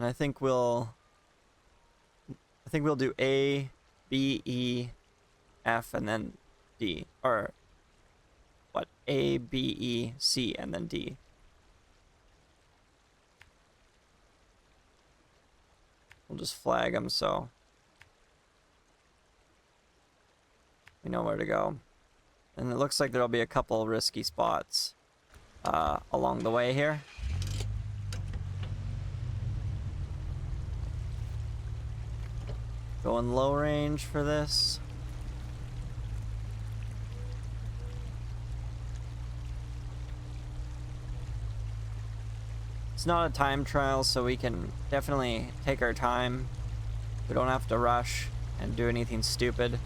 And I think we'll do A, B, E, F, and then D. Or what? A, B, E, C, and then D. We'll just flag them so we know where to go. And it looks like there'll be a couple risky spots along the way here. Going low range for this. It's not a time trial, so we can definitely take our time. We don't have to rush and do anything stupid.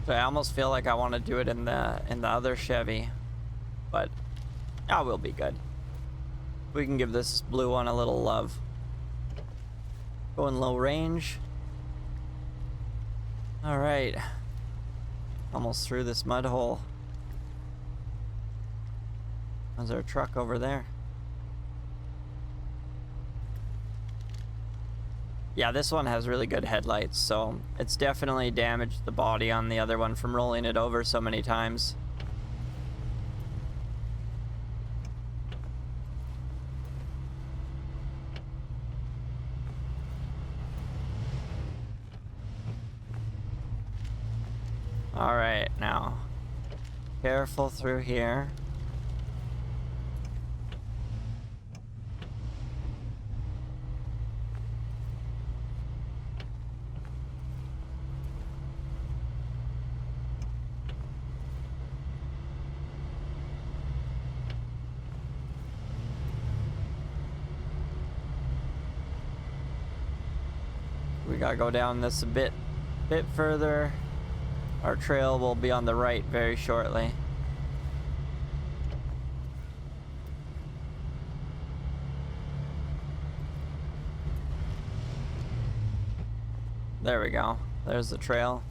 So I almost feel like I want to do it in the other Chevy, but I will be good. We can give this blue one a little love. Going low range. All right, almost through this mud hole. There's our truck over there. Yeah, this one has really good headlights, so it's definitely damaged the body on the other one from rolling it over so many times. All right, now careful through here. We gotta go down this a bit further. Our trail will be on the right very shortly. There we go. There's the trail.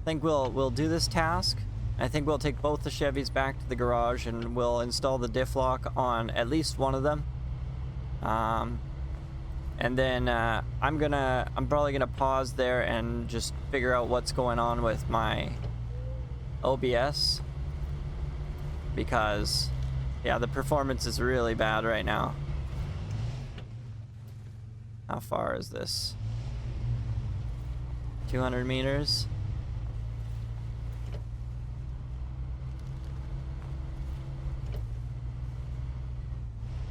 I think we'll do this task. I think we'll take both the Chevys back to the garage and we'll install the diff lock on at least one of them. And then I'm probably gonna pause there and just figure out what's going on with my OBS, because yeah, the performance is really bad right now. How far is this? 200 meters.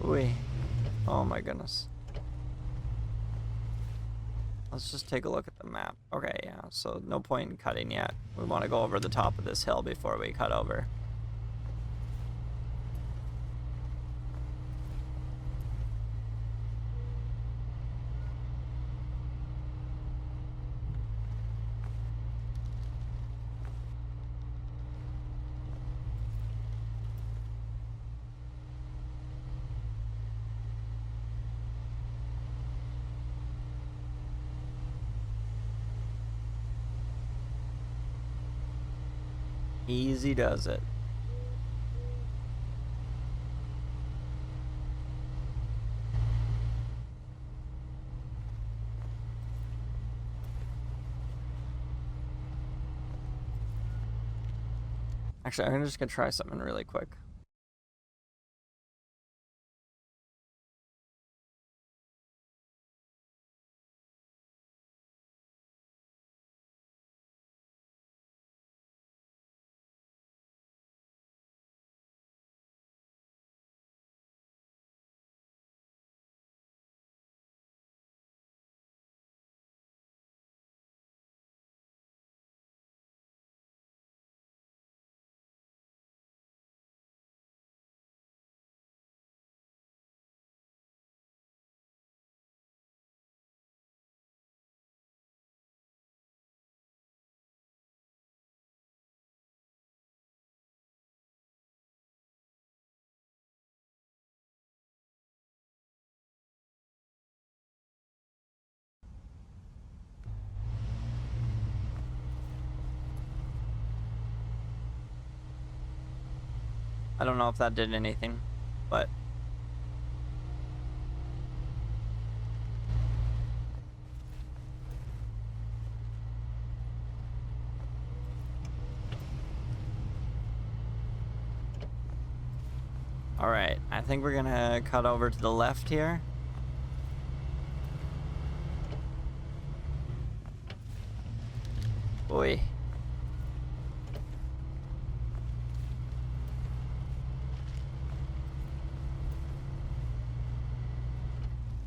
Ooh. Oh my goodness. Let's just take a look at the map. Okay, yeah, so no point in cutting yet. We want to go over the top of this hill before we cut over. Easy does it. Actually, I'm just gonna try something really quick. I don't know if that did anything, but all right, I think we're gonna cut over to the left here. Boy.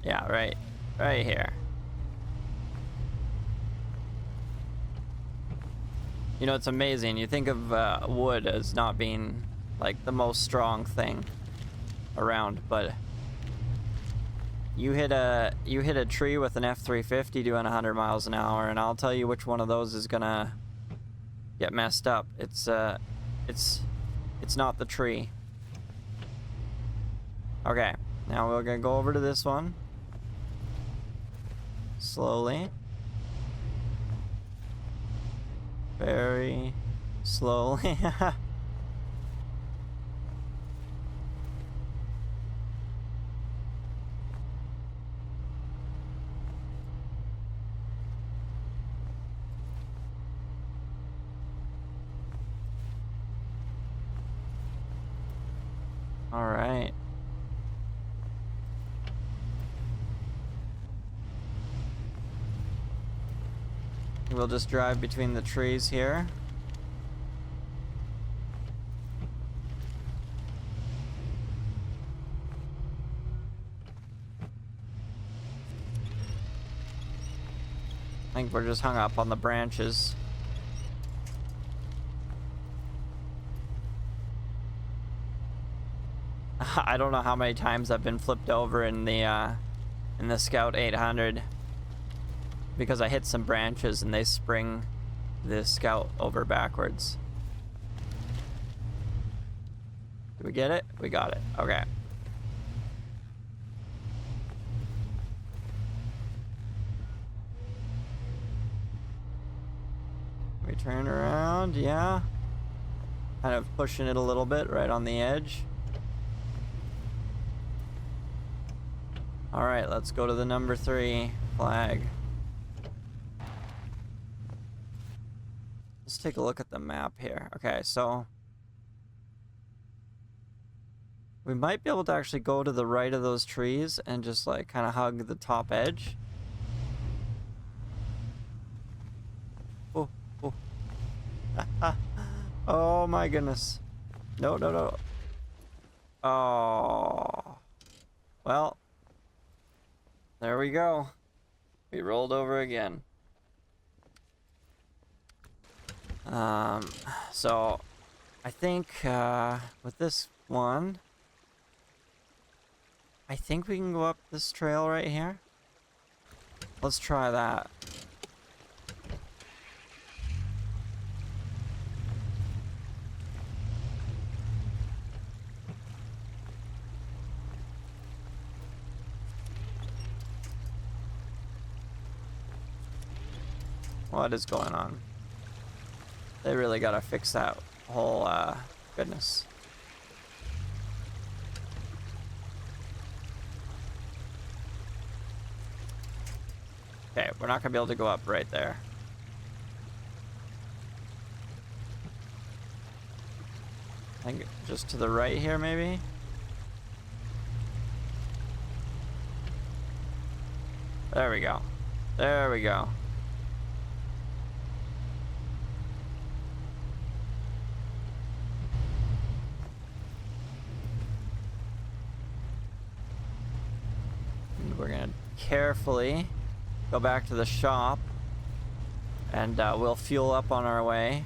Yeah, right here. You know, it's amazing. You think of wood as not being like the most strong thing around, but you hit a tree with an F-350 doing 100 miles an hour, and I'll tell you which one of those is gonna get messed up. It's not the tree. Okay, now we're gonna go over to this one. Slowly. Very slowly. All right. We'll just drive between the trees here. I think we're just hung up on the branches. I don't know how many times I've been flipped over in the Scout 800 because I hit some branches and they spring the Scout over backwards. Did we get it? We got it. Okay. We turn around, yeah. Kind of pushing it a little bit right on the edge. All right, let's go to the number 3 flag. Let's take a look at the map here. Okay, so we might be able to actually go to the right of those trees and just like kind of hug the top edge. Oh, oh. Oh my goodness. No, no, no. Oh. Well, there we go. We rolled over again. So I think with this one, I think we can go up this trail right here. Let's try that. What is going on? They really gotta fix that whole, goodness. Okay, we're not gonna be able to go up right there. I think just to the right here, maybe? There we go. There we go. We're gonna carefully go back to the shop and we'll fuel up on our way.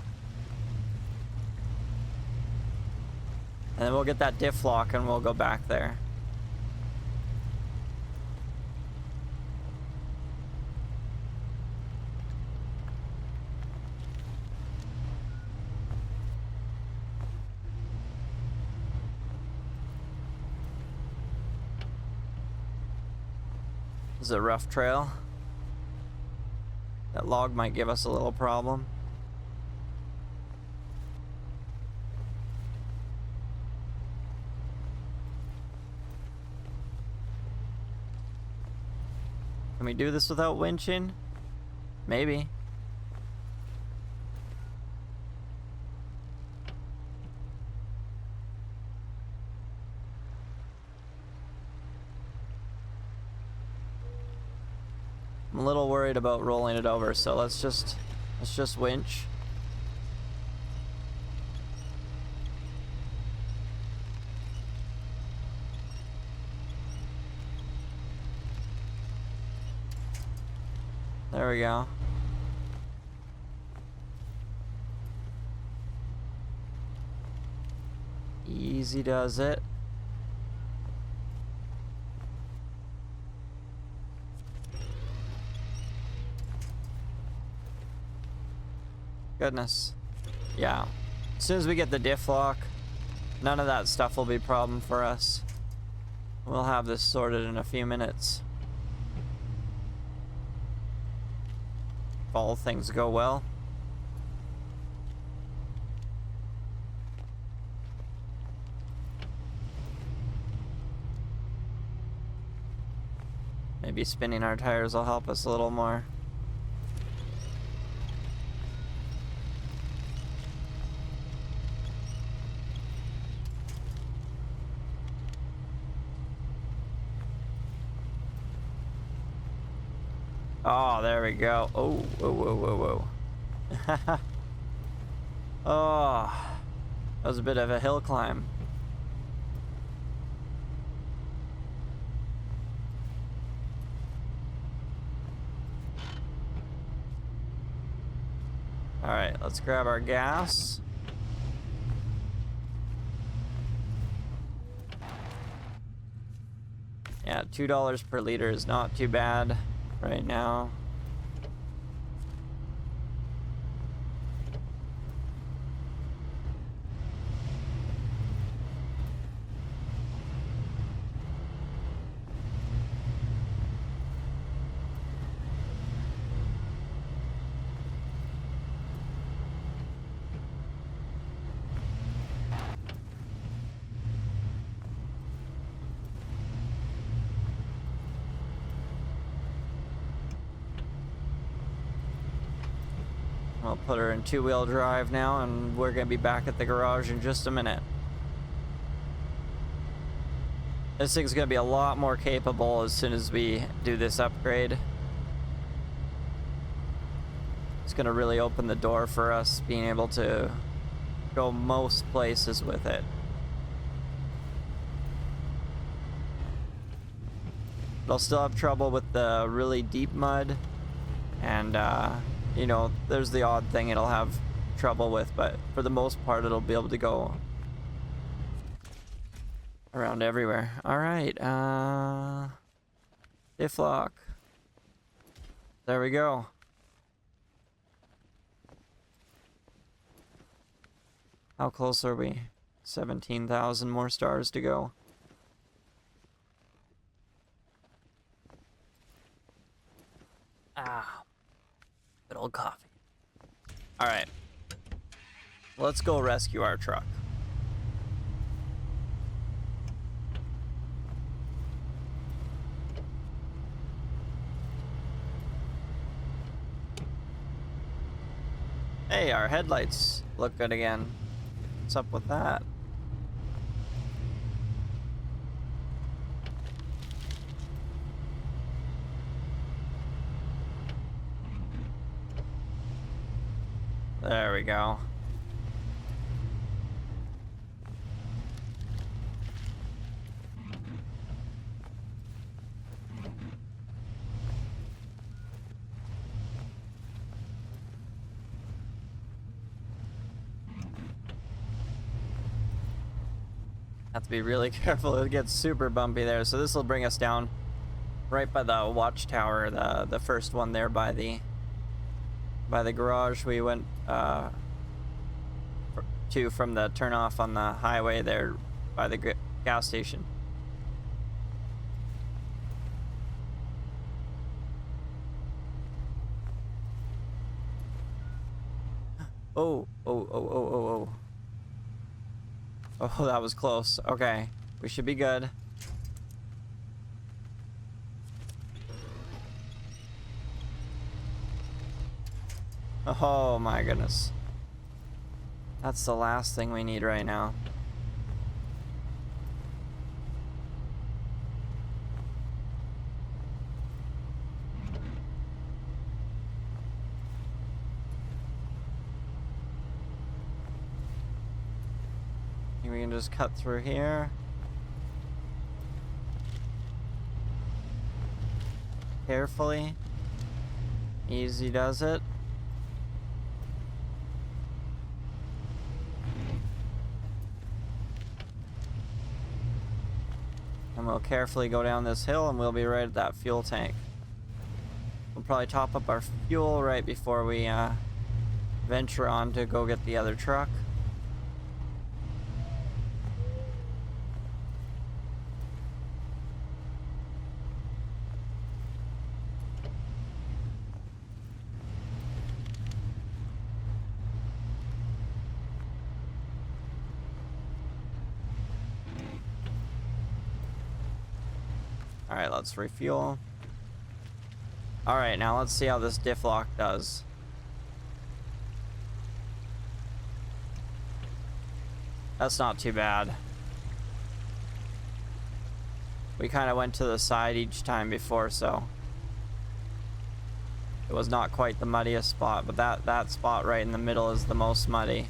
And then we'll get that diff lock and we'll go back there. This is a rough trail. That log might give us a little problem. Can we do this without winching? Maybe. I'm a little worried about rolling it over, so let's just winch. There we go. Easy does it. Goodness. Yeah. As soon as we get the diff lock, none of that stuff will be a problem for us. We'll have this sorted in a few minutes. If all things go well. Maybe spinning our tires will help us a little more. Oh, there we go. Oh, whoa, whoa, whoa, whoa. Oh, that was a bit of a hill climb. All right, let's grab our gas. Yeah, $2 per liter is not too bad right now. I'll put her in two-wheel drive now, and we're gonna be back at the garage in just a minute. This thing's gonna be a lot more capable as soon as we do this upgrade. It's gonna really open the door for us being able to go most places with it. It'll still have trouble with the really deep mud, and you know, there's the odd thing it'll have trouble with, but for the most part it'll be able to go around everywhere. All right, diff lock. There we go. How close are we? 17,000 more stars to go. Ah, good old coffee. All right, let's go rescue our truck. Hey, our headlights look good again. What's up with that? There we go. Have to be really careful. It gets super bumpy there. So this will bring us down right by the watchtower, the first one there by the garage we went to from the turnoff on the highway there by the gas station. Oh, oh, oh, oh, oh, oh. Oh, that was close. Okay, we should be good. Oh my goodness. That's the last thing we need right now. We can just cut through here. Carefully. Easy does it. And we'll carefully go down this hill and we'll be right at that fuel tank. We'll probably top up our fuel right before we venture on to go get the other truck. Alright, let's refuel. Alright, now let's see how this diff lock does. That's not too bad. We kind of went to the side each time before, so it was not quite the muddiest spot, but that spot right in the middle is the most muddy.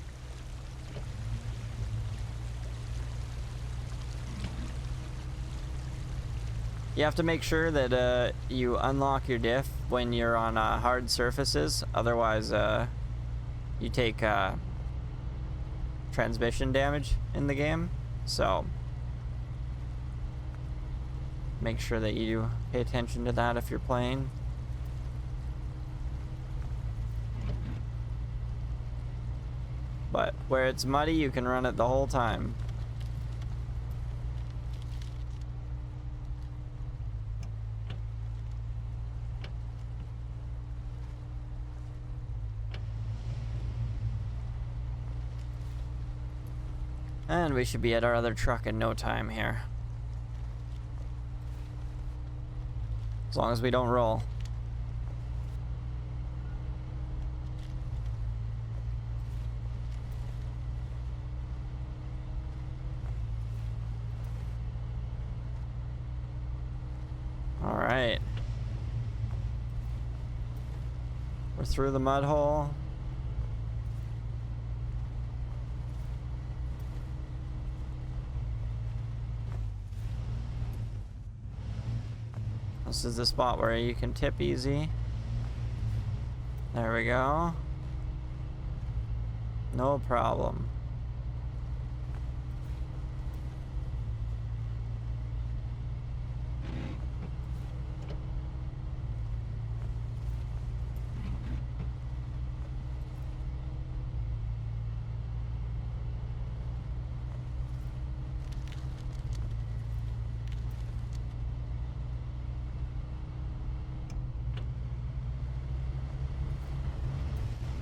You have to make sure that you unlock your diff when you're on hard surfaces, otherwise you take transmission damage in the game. So make sure that you pay attention to that if you're playing. But where it's muddy, you can run it the whole time. And we should be at our other truck in no time here. As long as we don't roll. All right. We're through the mud hole. This is the spot where you can tip easy. There we go. No problem.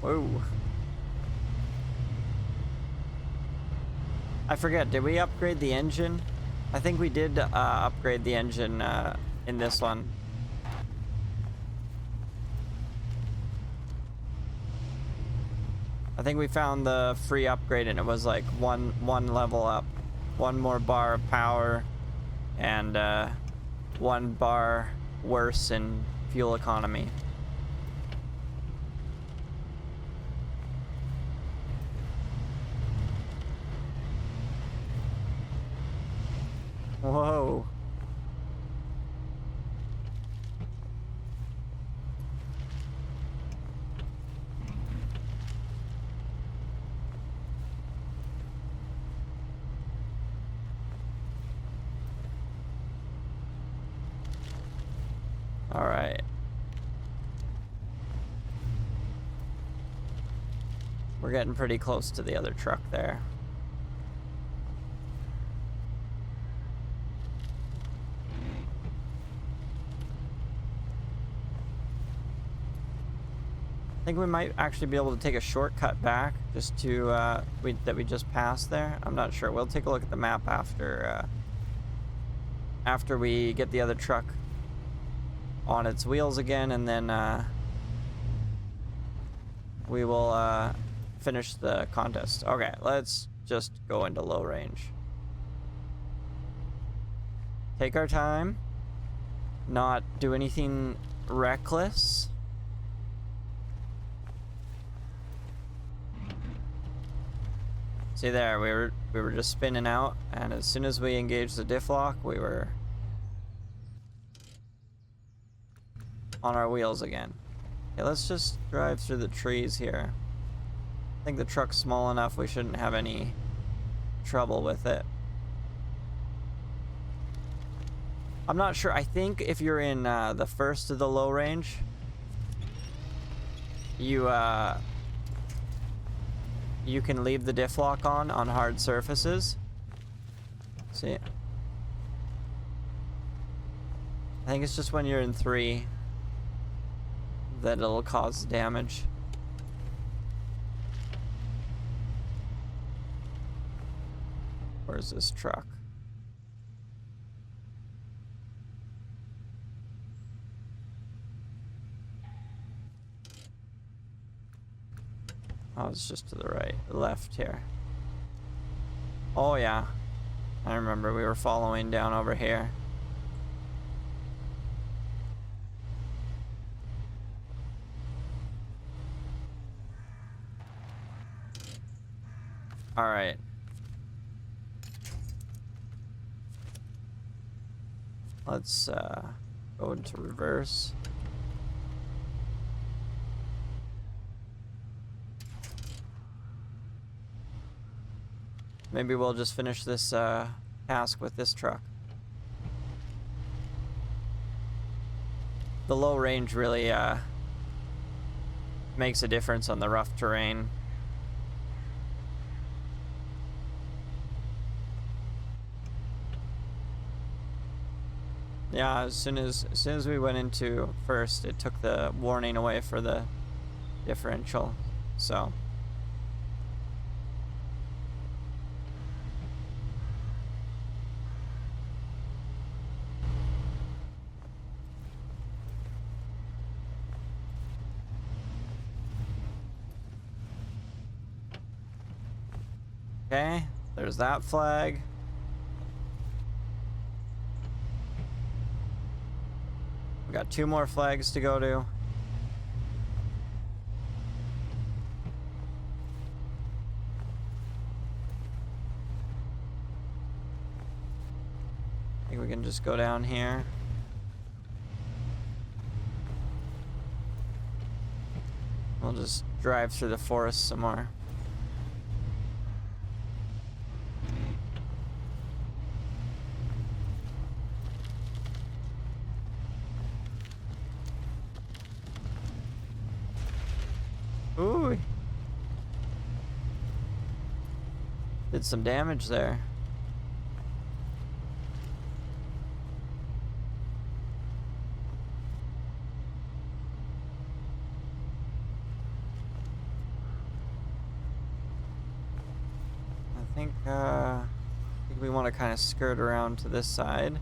Whoa. I forget, did we upgrade the engine? I think we did upgrade the engine in this one. I think we found the free upgrade and it was like one level up. One more bar of power and 1 bar worse in fuel economy. Whoa. All right. We're getting pretty close to the other truck there. I think we might actually be able to take a shortcut back just to that we just passed there. I'm not sure. We'll take a look at the map after we get the other truck on its wheels again, and then we will finish the contest. Okay, let's just go into low range. Take our time. Not do anything reckless. See there, we were just spinning out, and as soon as we engaged the diff lock, we were on our wheels again. Okay, let's just drive through the trees here. I think the truck's small enough we shouldn't have any trouble with it. I'm not sure. I think if you're in the first of the low range, you can leave the diff lock on hard surfaces. See? I think it's just when you're in 3 that it'll cause damage. Where's this truck? Oh, it's just to the right, left here. Oh yeah, I remember we were following down over here. All right. Let's go into reverse. Maybe we'll just finish this task with this truck. The low range really makes a difference on the rough terrain. Yeah, as soon as we went into first, it took the warning away for the differential. So okay, there's that flag. We got 2 more flags to go to. I think we can just go down here. We'll just drive through the forest some more. Ooh. Did some damage there. I think we want to kind of skirt around to this side.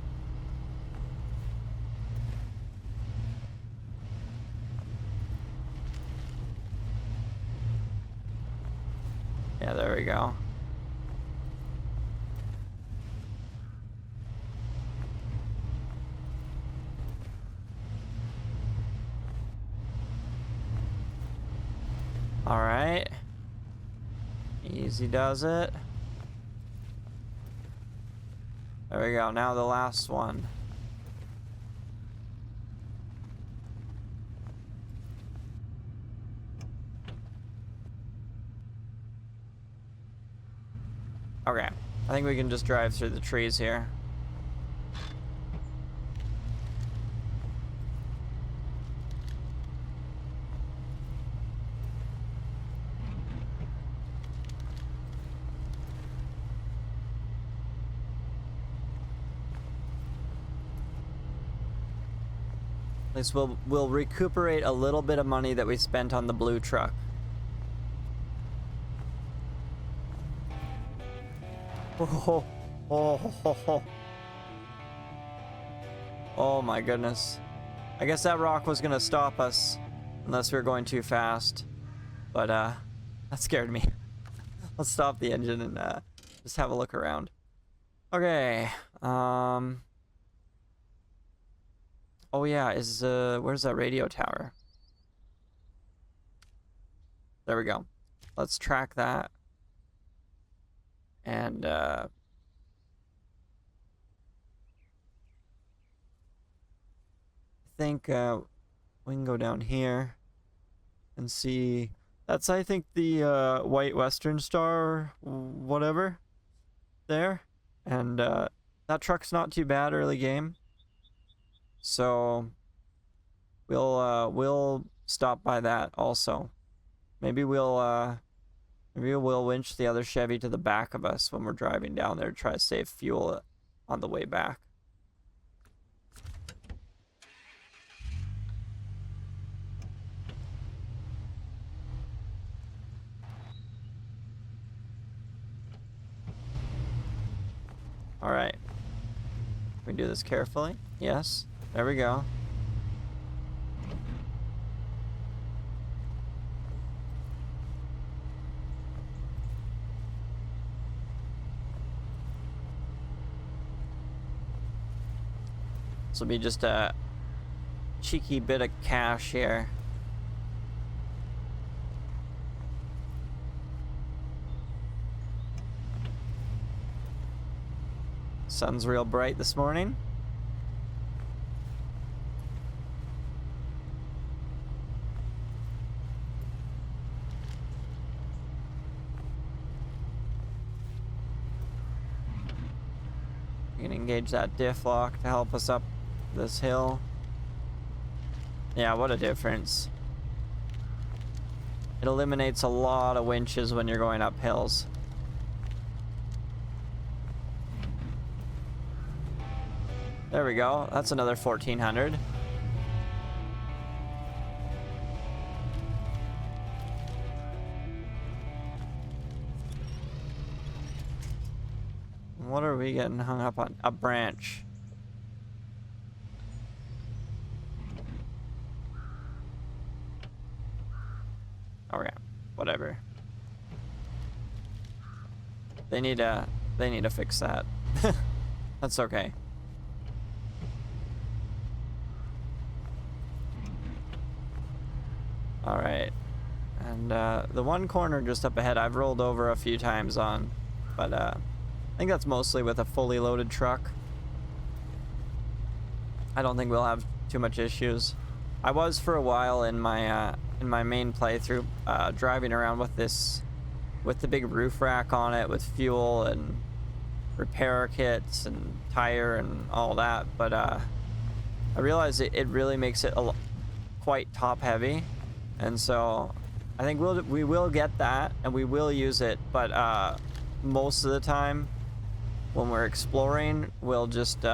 Yeah, there we go. All right. Easy does it. There we go. Now the last one. Okay, I think we can just drive through the trees here. At least we'll recuperate a little bit of money that we spent on the blue truck. Oh, oh, oh, oh. Oh my goodness. I guess that rock was gonna stop us unless we were going too fast. but that scared me. Let's stop the engine and just have a look around. Okay. Oh yeah, where's that radio tower? There we go. Let's track that. And I think we can go down here and see. That's, I think, the White Western Star, whatever, there. And that truck's not too bad early game. So we'll stop by that also. Maybe we'll winch the other Chevy to the back of us when we're driving down there to try to save fuel on the way back. All right. We do this carefully. Yes. There we go. This will be just a cheeky bit of cash here. Sun's real bright this morning. We can engage that diff lock to help us up this hill. Yeah, what a difference. It eliminates a lot of winches when you're going up hills. There we go. That's another 1400. What are we getting hung up on? A branch. Okay, whatever. They need to fix that. That's okay. All right, and the one corner just up ahead I've rolled over a few times on, but I think that's mostly with a fully loaded truck. I don't think we'll have too much issues. I was for a while in my main playthrough driving around with the big roof rack on it with fuel and repair kits and tire and all that, but I realized it really makes it quite top heavy. And so I think we will get that and we will use it, but most of the time when we're exploring, we'll just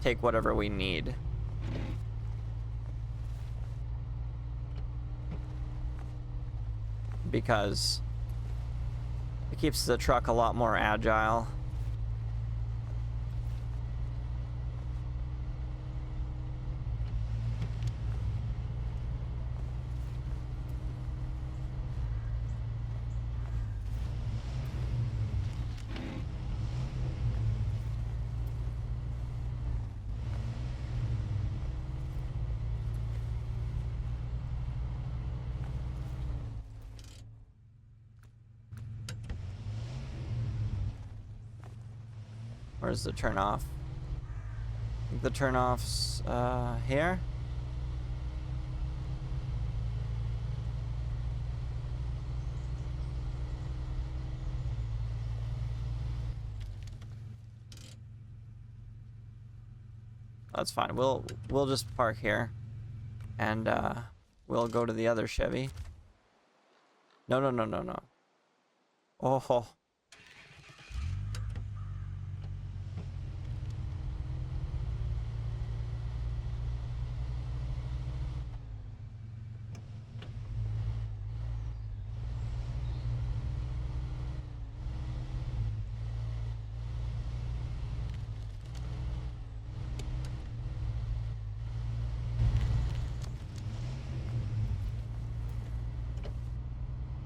take whatever we need. Because it keeps the truck a lot more agile. Where's the turnoff? I think the turnoff's here. That's fine. We'll just park here, and we'll go to the other Chevy. No. Oh.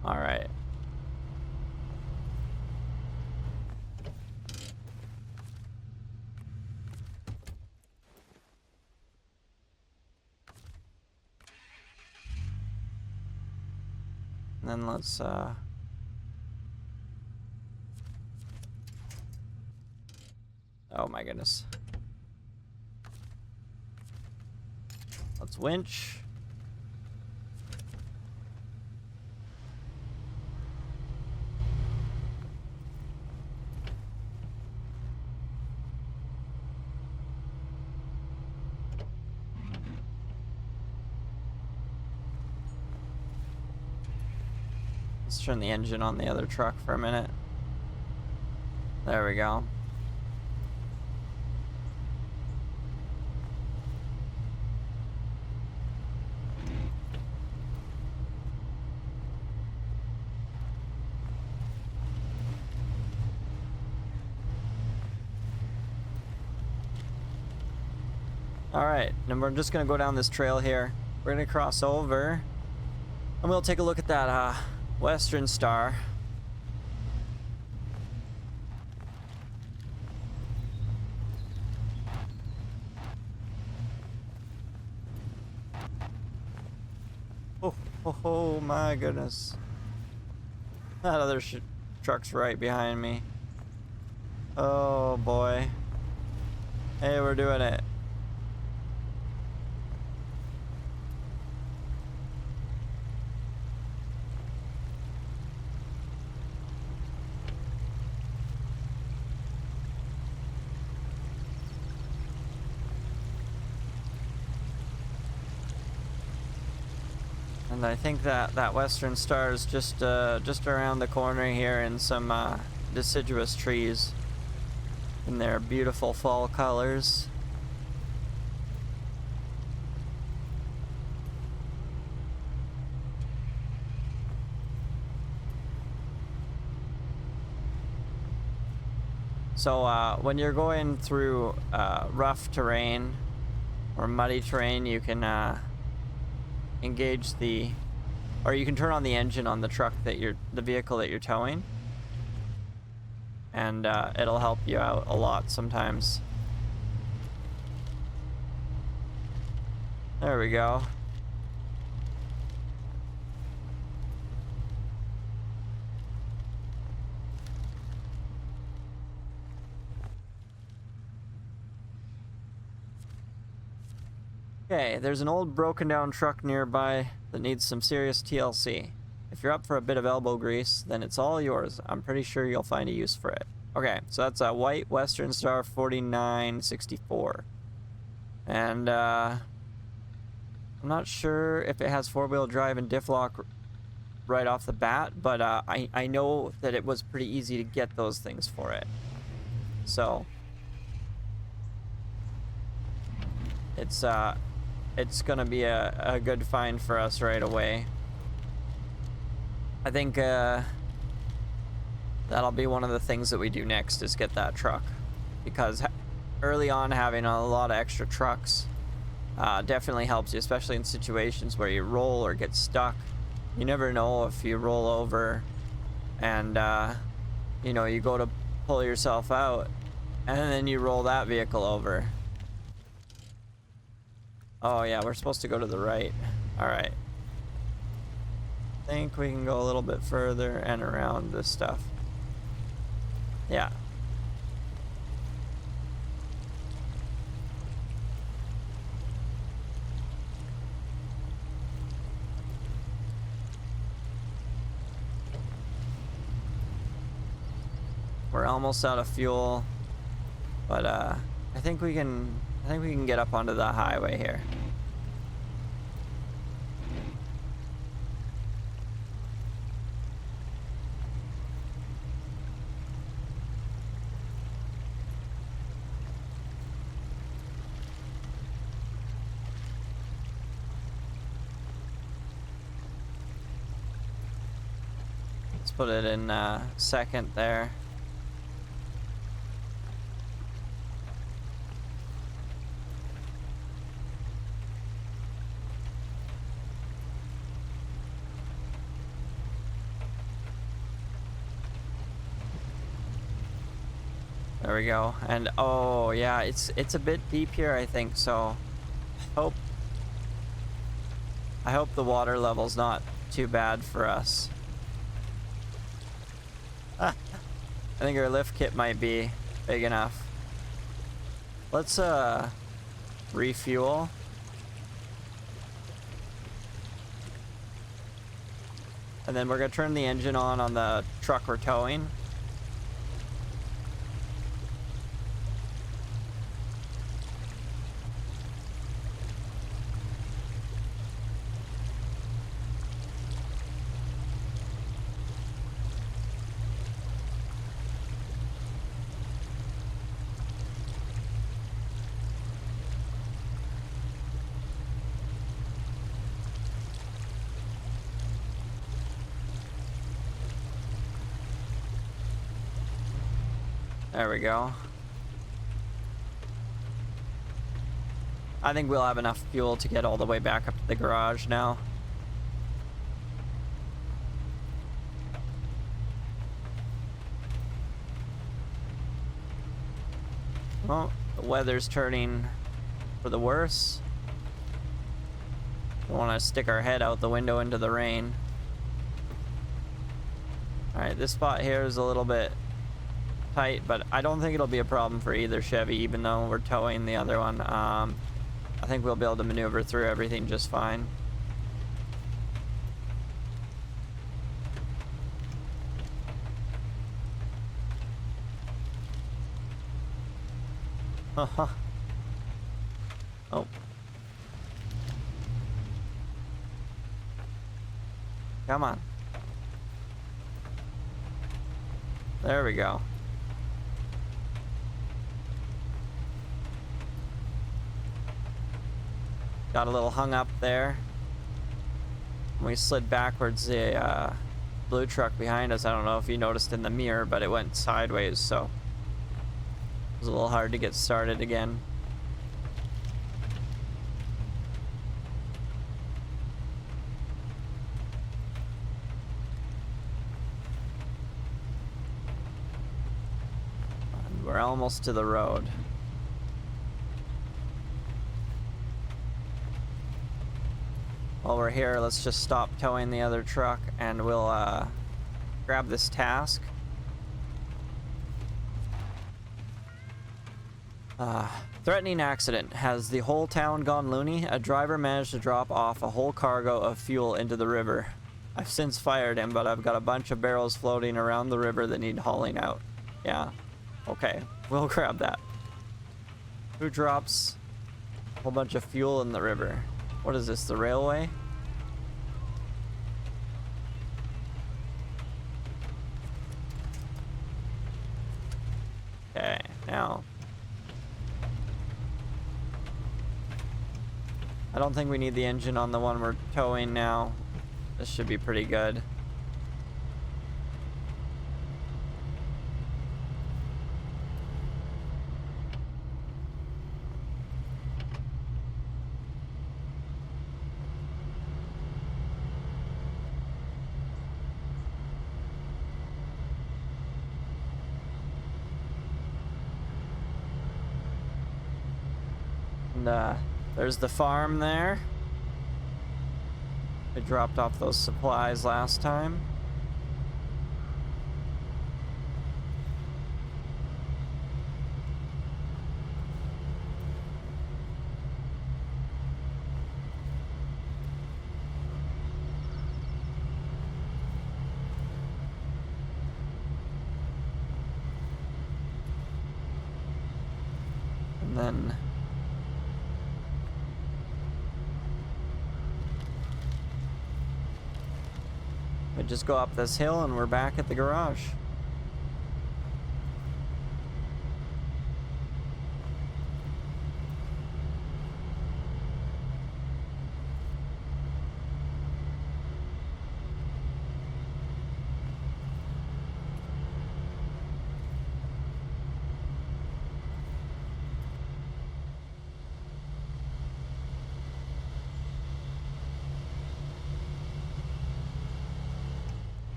All right. And then let's oh my goodness. Let's winch. Let's turn the engine on the other truck for a minute. There we go. Alright, and we're just gonna go down this trail here. We're gonna cross over and we'll take a look at that Western Star. Oh my goodness. That other truck's right behind me. Oh boy. Hey, we're doing it. And I think that Western Star is just around the corner here in some deciduous trees in their beautiful fall colors. So when you're going through rough terrain or muddy terrain, you can engage or you can turn on the engine on the truck the vehicle that you're towing, and it'll help you out a lot sometimes. There we go. Okay, there's an old broken down truck nearby that needs some serious TLC. If you're up for a bit of elbow grease, then it's all yours. I'm pretty sure you'll find a use for it. Okay, so that's a white Western Star 4964. And I'm not sure if it has four-wheel drive and diff lock right off the bat, but I know that it was pretty easy to get those things for it. So it's gonna be a good find for us right away. I think that'll be one of the things that we do next, is get that truck, because early on having a lot of extra trucks definitely helps you, especially in situations where you roll or get stuck. You never know if you roll over and you know, you go to pull yourself out and then you roll that vehicle over. Oh yeah, we're supposed to go to the right. Alright. I think we can go a little bit further and around this stuff. Yeah. We're almost out of fuel, but I think we can get up onto the highway here. Let's put it in second there. There we go. And oh yeah, it's a bit deep here, I think, so hope I hope the water level's not too bad for us. I think our lift kit might be big enough. Let's refuel. And then we're gonna turn the engine on the truck we're towing. There we go. I think we'll have enough fuel to get all the way back up to the garage now. Well, the weather's turning for the worse. We want to stick our head out the window into the rain. Alright, this spot here is a little bit tight, but I don't think it'll be a problem for either Chevy, even though we're towing the other one. I think we'll be able to maneuver through everything just fine. Oh. Come on. There we go. Got a little hung up there. We slid backwards. The blue truck behind us, I don't know if you noticed in the mirror, but it went sideways, so it was a little hard to get started again. And we're almost to the road. While we're here, let's just stop towing the other truck and we'll grab this task. Threatening accident. Has the whole town gone loony? A driver managed to drop off a whole cargo of fuel into the river. I've since fired him, but I've got a bunch of barrels floating around the river that need hauling out. Yeah. Okay. We'll grab that. Who drops a whole bunch of fuel in the river? What is this, the railway? Okay, now. I don't think we need the engine on the one we're towing now. This should be pretty good. And there's the farm there. I dropped off those supplies last time. And then we just go up this hill and we're back at the garage.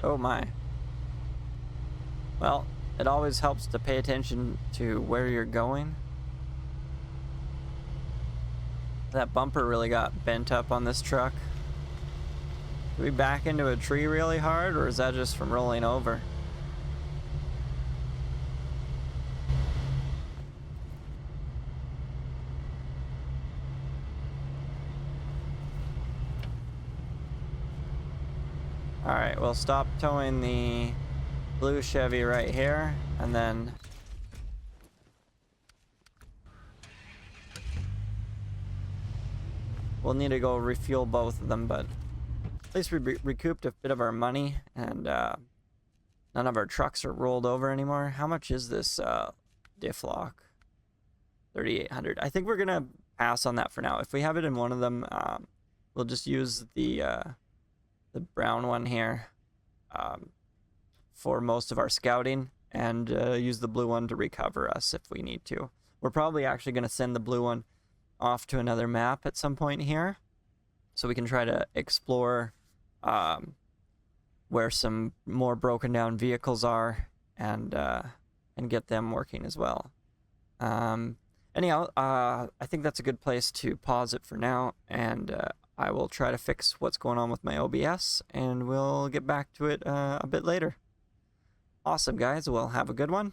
Oh my. Well, it always helps to pay attention to where you're going. That bumper really got bent up on this truck. Did we back into a tree really hard, or is that just from rolling over? Alright, we'll stop towing the blue Chevy right here, and then we'll need to go refuel both of them, but at least we recouped a bit of our money, and none of our trucks are rolled over anymore. How much is this diff lock? 3,800. I think we're gonna pass on that for now. If we have it in one of them, we'll just use the brown one here for most of our scouting, and use the blue one to recover us if we need to. We're probably actually going to send the blue one off to another map at some point here, so we can try to explore where some more broken down vehicles are, and get them working as well. Anyhow, I think that's a good place to pause it for now, and I will try to fix what's going on with my OBS, and we'll get back to it a bit later. Awesome, guys. Well, have a good one,